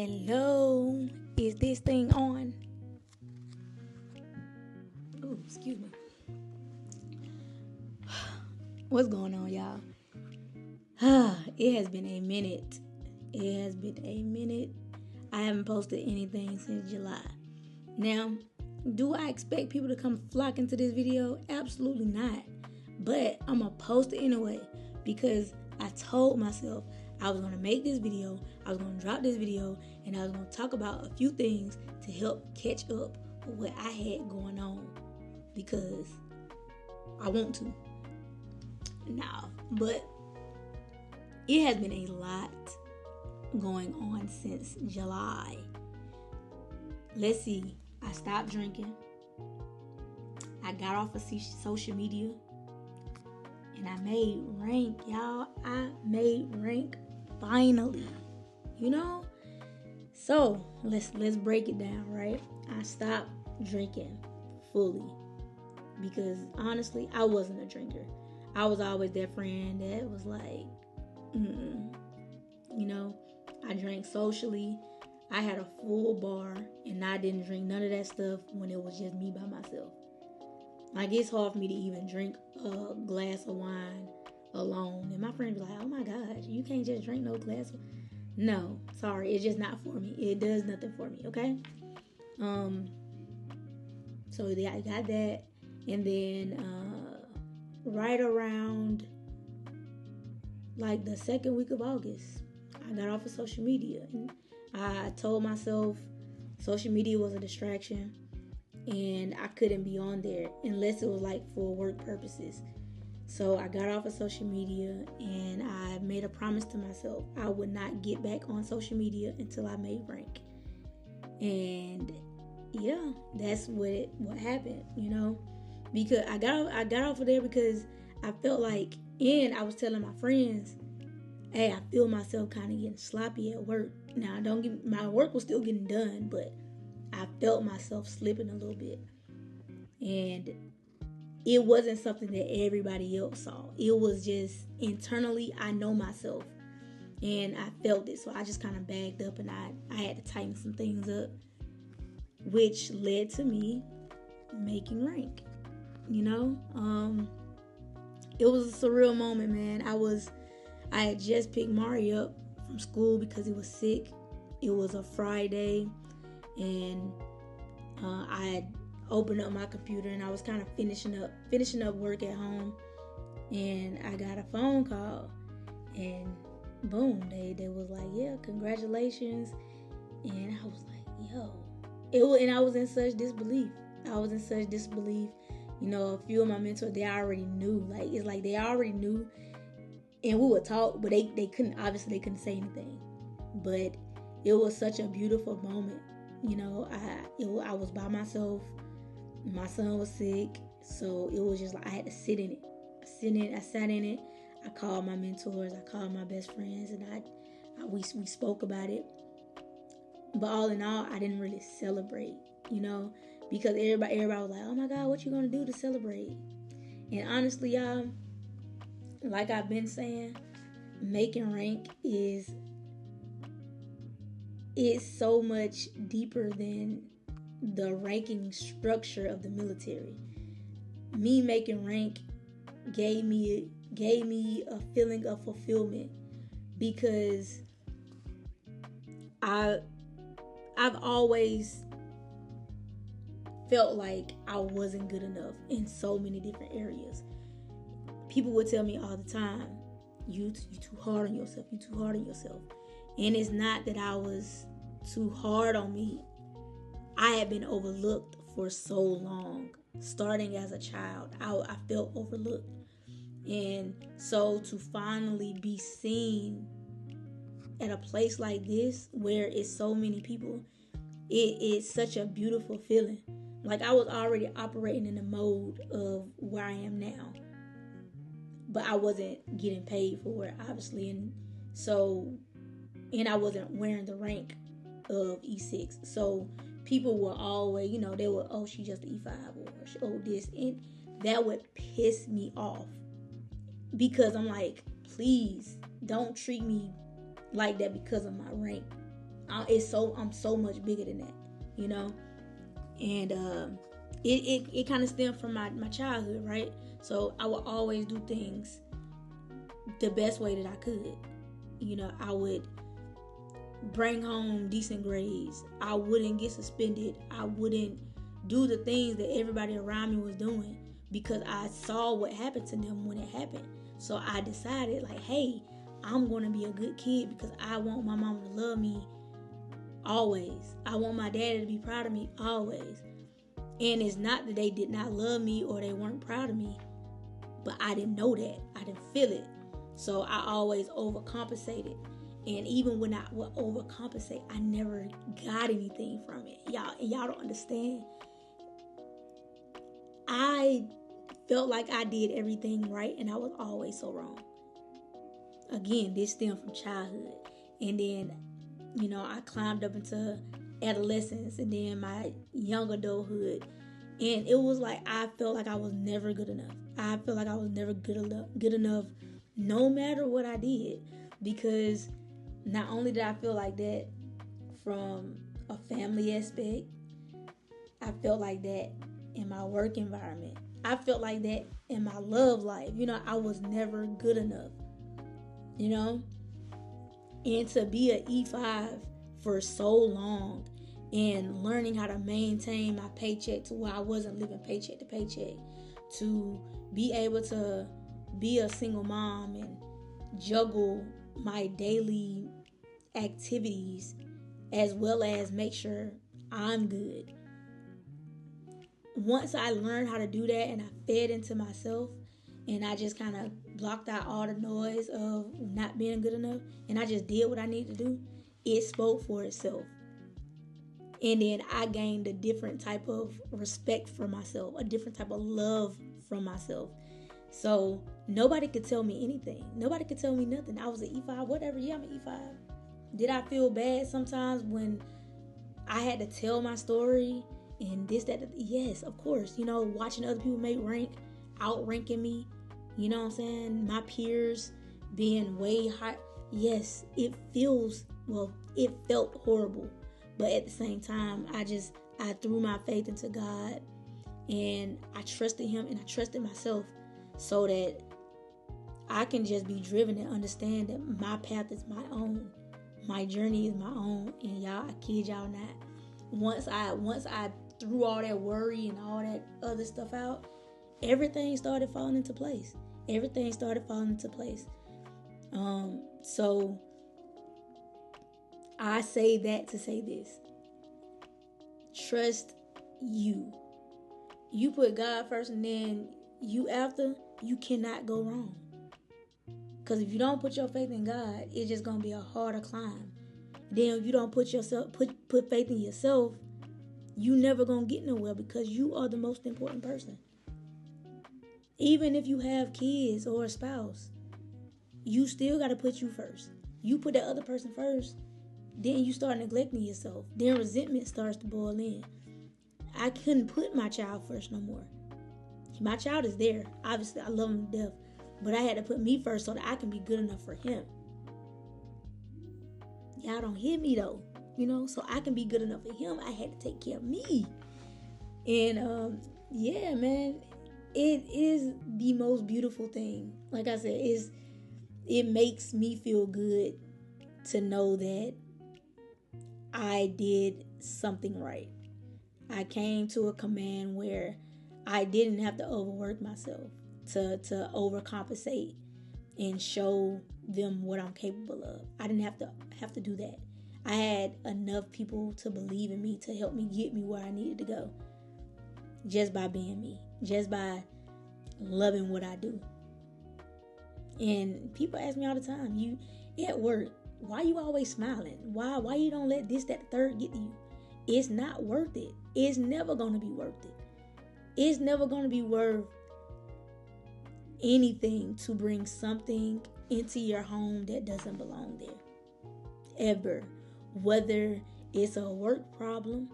Hello, is this thing on? Oh, excuse me. What's going on, y'all? It has been a minute. It has been a minute. I haven't posted anything since July. Now, do I expect people to come flock into this video? Absolutely not. But I'm going to post it anyway because I told myself I was going to make this video, I was going to drop this video, and I was going to talk about a few things to help catch up with what I had going on because I want to. Now, but it has been a lot going on since July. Let's see. I stopped drinking. I got off of social media. And I made rank, y'all. I made rank finally. You know? So, let's break it down, right? I stopped drinking fully. Because honestly, I wasn't a drinker. I was always that friend that was like, you know, I drank socially. I had a full bar and I didn't drink none of that stuff when it was just me by myself. Like, it's hard for me to even drink a glass of wine alone. And my friends be like, oh my gosh, you can't just drink no glass of... No, sorry, it's just not for me. It does nothing for me, okay? So yeah, I got that. And then right around like the second week of August, I got off of social media. And I told myself social media was a distraction and I couldn't be on there unless it was like for work purposes. So I got off of social media and I made a promise to myself I would not get back on social media until I made rank. And yeah, that's what happened, you know, because I got off of there because I felt like, and I was telling my friends, hey, I feel myself kind of getting sloppy at work. Now, my work was still getting done, but I felt myself slipping a little bit. And it wasn't something that everybody else saw. It was just internally, I know myself. And I felt it. So I just kind of bagged up and I had to tighten some things up, which led to me making rank. You know? It was a surreal moment, man. I had just picked Mari up from school because he was sick. It was a Friday. And I had opened up my computer and I was kind of finishing up work at home, and I got a phone call, and boom, they was like, yeah, congratulations. And I was like, yo, and I was in such disbelief. You know, a few of my mentors, they already knew. Like, it's like they already knew, and we would talk, but they couldn't say anything. But it was such a beautiful moment. You know, I was by myself. My son was sick, so it was just like I had to sit in it. I sat in it. I called my mentors. I called my best friends, and we spoke about it. But all in all, I didn't really celebrate, you know, because everybody was like, "Oh my God, what you gonna do to celebrate?" And honestly, y'all, like I've been saying, making rank is so much deeper than the ranking structure of the military. Me making rank gave me a feeling of fulfillment because I've always felt like I wasn't good enough in so many different areas. People would tell me all the time, you too hard on yourself, And it's not that I was too hard on me. I had been overlooked for so long. Starting as a child, I felt overlooked. And so to finally be seen at a place like this where it's so many people, it's such a beautiful feeling. Like, I was already operating in the mode of where I am now, but I wasn't getting paid for it, obviously. And I wasn't wearing the rank of E6. So people were always, you know, they were, oh, she just E5 or this. And that would piss me off because I'm like, please don't treat me like that because of my rank. I'm so much bigger than that, you know. And it kind of stemmed from my childhood, right? So I would always do things the best way that I could. You know, I would bring home decent grades. I wouldn't get suspended. I wouldn't do the things that everybody around me was doing because I saw what happened to them when it happened. So I decided, like, hey, I'm going to be a good kid because I want my mama to love me always. I want my daddy to be proud of me always. And it's not that they did not love me or they weren't proud of me, but I didn't know that. I didn't feel it. So I always overcompensated. And even when I would overcompensate, I never got anything from it. Y'all don't understand. I felt like I did everything right, and I was always so wrong. Again, this stemmed from childhood. And then, you know, I climbed up into adolescence and then my young adulthood. And it was like I felt like I was never good enough. I felt like I was never good enough no matter what I did. Because not only did I feel like that from a family aspect, I felt like that in my work environment. I felt like that in my love life. You know, I was never good enough. You know? And to be an E5 for so long and learning how to maintain my paycheck to where I wasn't living paycheck to paycheck, to be able to be a single mom and juggle my daily activities as well as make sure I'm good. Once I learned how to do that and I fed into myself and I just kind of blocked out all the noise of not being good enough and I just did what I needed to do, it spoke for itself. And then I gained a different type of respect for myself, a different type of love from myself. So nobody could tell me anything. Nobody could tell me nothing. I was an E5, whatever. Yeah, I'm an E5. Did I feel bad sometimes when I had to tell my story and this, that? Yes, of course. You know, watching other people make rank, outranking me. You know what I'm saying? My peers being way high. Yes, it felt horrible. But at the same time, I threw my faith into God and I trusted Him and I trusted myself so that I can just be driven and understand that my path is my own. My journey is my own. And y'all, I kid y'all not. Once I threw all that worry and all that other stuff out, everything started falling into place. So I say that to say this. Trust you. You put God first and then you after, you cannot go wrong. Because if you don't put your faith in God, it's just going to be a harder climb. Then if you don't put faith in yourself, you never going to get nowhere because you are the most important person. Even if you have kids or a spouse, you still got to put you first. You put that other person first, then you start neglecting yourself. Then resentment starts to boil in. I couldn't put my child first no more. My child is there. Obviously, I love him to death. But I had to put me first so that I can be good enough for him. Y'all don't hear me though. You know, so I can be good enough for him. I had to take care of me. And yeah, man, it is the most beautiful thing. Like I said, it makes me feel good to know that I did something right. I came to a command where I didn't have to overwork myself to overcompensate and show them what I'm capable of. I didn't have to do that. I had enough people to believe in me to help me get me where I needed to go. Just by being me. Just by loving what I do. And people ask me all the time, you at work, why you always smiling? Why you don't let this, that, the third get to you? It's not worth it. It's never going to be worth it. It's never going to be worth anything to bring something into your home that doesn't belong there. Ever. Whether it's a work problem,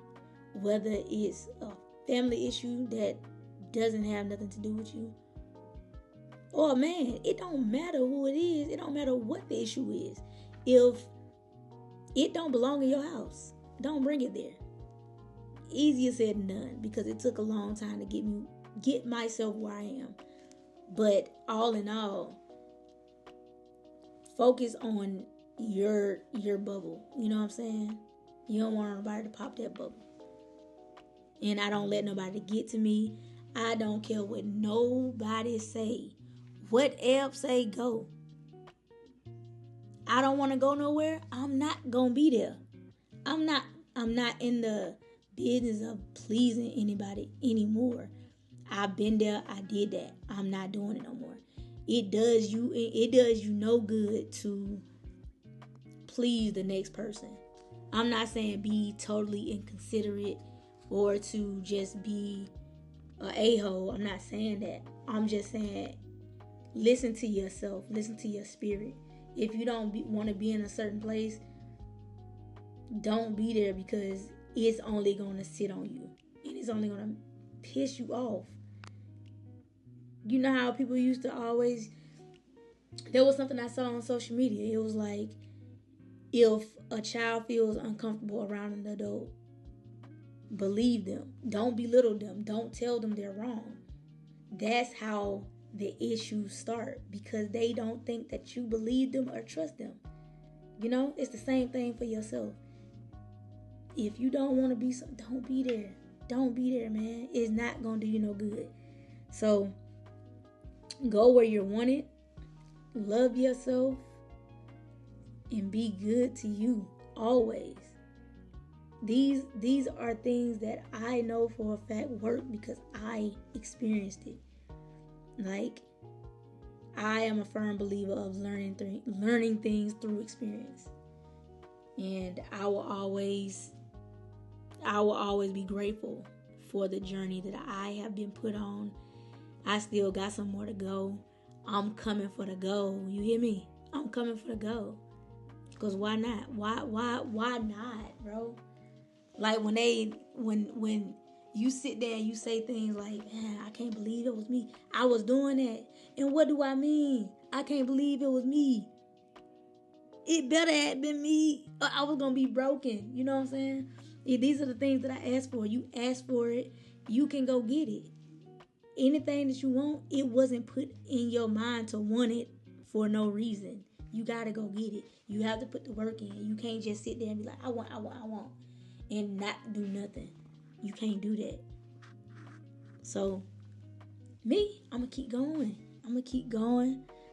whether it's a family issue that doesn't have nothing to do with you. Or man, it don't matter who it is. It don't matter what the issue is. If It don't belong in your house. Don't bring it there. Easier said than done, because it took a long time to get myself where I am. But all in all, focus on your bubble. You know what I'm saying? You don't want nobody to pop that bubble. And I don't let nobody get to me. I don't care what nobody say. What else say, go. I don't want to go nowhere. I'm not gonna be there. I'm not in the business of pleasing anybody anymore. I've been there. I did that. I'm not doing it no more. It does you no good to please the next person. I'm not saying be totally inconsiderate or to just be a a-hole. I'm not saying that. I'm just saying listen to yourself. Listen to your spirit. If you don't want to be in a certain place, don't be there, because it's only going to sit on you. And it's only going to piss you off. You know how people used to always... There was something I saw on social media. It was like, if a child feels uncomfortable around an adult, believe them. Don't belittle them. Don't tell them they're wrong. That's how the issues start, because they don't think that you believe them or trust them. You know, it's the same thing for yourself. If you don't want to be, don't be there. Don't be there, man. It's not going to do you no good. So, go where you're wanted. Love yourself. And be good to you always. These are things that I know for a fact work, because I experienced it. Like, I am a firm believer of learning things through experience. And I will always be grateful for the journey that I have been put on. I still got some more to go. I'm coming for the goal. You hear me? I'm coming for the goal. Because why not? Why not, bro? Like when you sit there and you say things like, man, I can't believe it was me. I was doing that. And what do I mean? I can't believe it was me. It better have been me, or I was going to be broken. You know what I'm saying? These are the things that I asked for. You ask for it, you can go get it. Anything that you want, it wasn't put in your mind to want it for no reason. You got to go get it. You have to put the work in. You can't just sit there and be like, I want, and not do nothing. You can't do that. So, me, I'm going to keep going.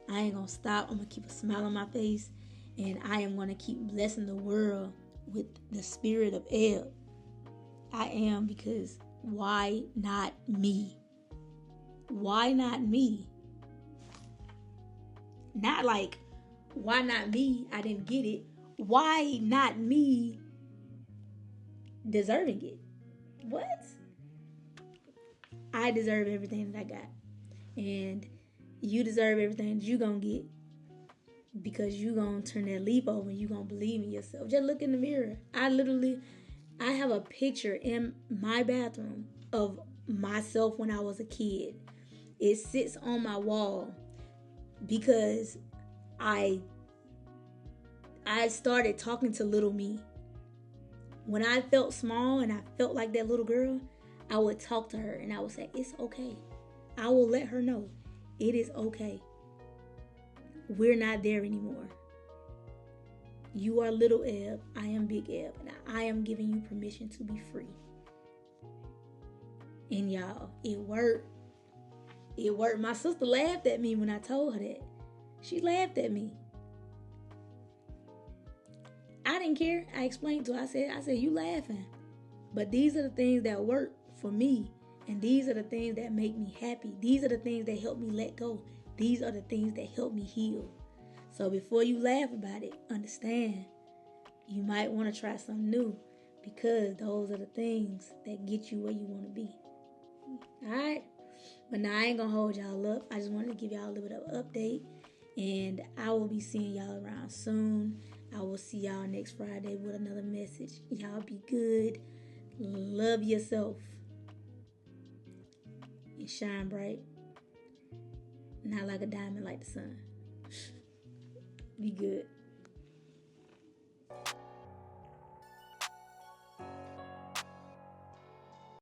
I ain't going to stop. I'm going to keep a smile on my face. And I am going to keep blessing the world with the spirit of Eb. I am, because why not me? Why not me? Not like, why not me? I didn't get it. Why not me deserving it? What? I deserve everything that I got. And you deserve everything that you gonna get, because you gonna turn that leaf over and you gonna believe in yourself. Just look in the mirror. I have a picture in my bathroom of myself when I was a kid. It sits on my wall because I started talking to little me. When I felt small and I felt like that little girl, I would talk to her and I would say, it's okay. I will let her know it is okay. We're not there anymore. You are little Eb. I am big Eb. And I am giving you permission to be free. And y'all, it worked. It worked. My sister laughed at me when I told her that. She laughed at me. I didn't care. I explained to her. I said, you laughing. But these are the things that work for me. And these are the things that make me happy. These are the things that help me let go. These are the things that help me heal. So before you laugh about it, understand you might want to try something new, because those are the things that get you where you want to be. Alright? But now I ain't going to hold y'all up. I just wanted to give y'all a little bit of an update. And I will be seeing y'all around soon. I will see y'all next Friday with another message. Y'all be good. Love yourself. And shine bright. Not like a diamond, like the sun. Be good.